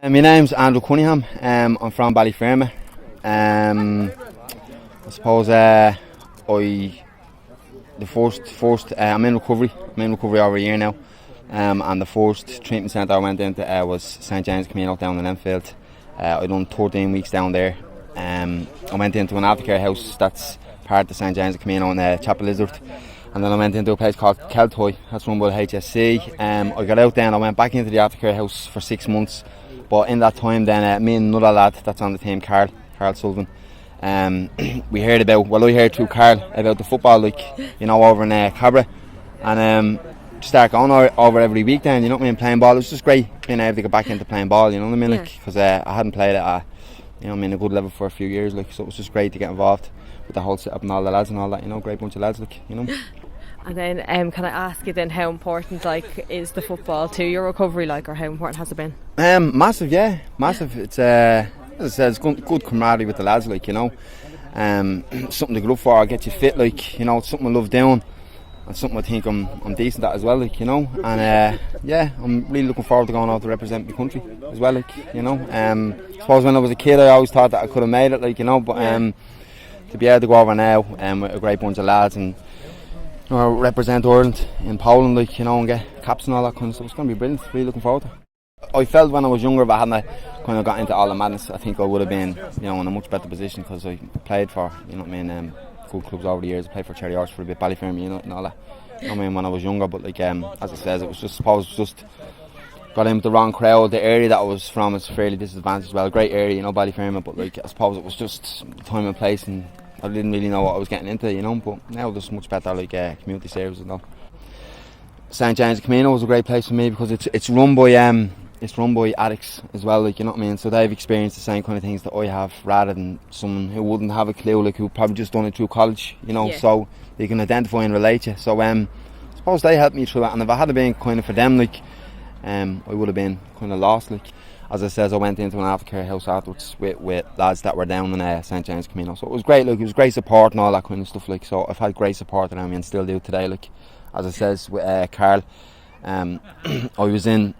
My name's Andrew Cunningham. I'm from Ballyfermot. I suppose I'm in recovery. I'm in recovery over a year now. And the first treatment centre I went into was St James Camino down in Enfield. I done 13 weeks down there. I went into an aftercare house that's part of the St James Camino in Chapel Lizard. And then I went into a place called Keltoy, that's run by the HSC. I got out then, I went back into the aftercare house for 6 months. But in that time then, me and another lad that's on the team, Carl Sullivan, I heard through Carl about the football, over in Cabra. And just start going over every week then, you know what I mean, playing ball. It was just great being able to get back into playing ball, you know what I mean, because I hadn't played at a good level for a few years, so it was just great to get involved with the whole setup and all the lads and all that, great bunch of lads, And then can I ask you then how important is the football to your recovery, or how important has it been? Massive, yeah, massive. It's as I said, it's good camaraderie with the lads, something to go up for, get you fit, it's something I love doing, and something I think I'm decent at as well, and I'm really looking forward to going out to represent my country as well, I suppose when I was a kid I always thought that I could have made it, but to be able to go over now with a great bunch of lads and represent Ireland in Poland, and get caps and all that kind of stuff. It's going to be brilliant. Really looking forward to it. I felt when I was younger, if I hadn't kind of got into all the madness, I think I would have been, in a much better position, because I played for, good clubs over the years. I played for Cherry Horse for a bit, Ballyfermot, and all that. When I was younger, but as I said, it was just got in with the wrong crowd. The area that I was from is fairly disadvantaged as well. Great area, Ballyfermot, but I suppose it was just time and place, and I didn't really know what I was getting into, but now there's much better community services and all. St James Camino was a great place for me because it's run by addicts as well, so they've experienced the same kind of things that I have, rather than someone who wouldn't have a clue, who probably just done it through college, so they can identify and relate to you. So I suppose they helped me through that, and if I had been kind of for them, I would have been kind of lost. As I said, I went into an aftercare house afterwards with lads that were down in St James Camino, so it was great. It was great support and all that kind of stuff. So I've had great support around me and still do today. As I says with Carl, I was in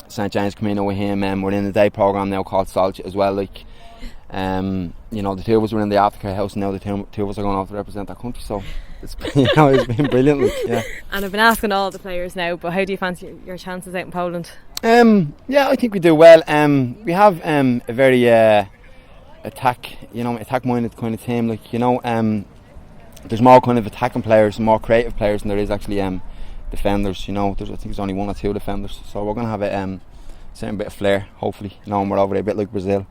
St James Camino with him, and we're in a day programme now called Solid as well. The two of us were in the aftercare house, and now the two of us are going off to represent our country. So it's it's been brilliant. And I've been asking all the players now, but how do you fancy your chances out in Poland? I think we do well. We have a very attack-minded kind of team. There's more kind of attacking players and more creative players than there is actually defenders. I think there's only 1 or 2 defenders, so we're going to have a certain bit of flair, hopefully. And we're over there a bit like Brazil.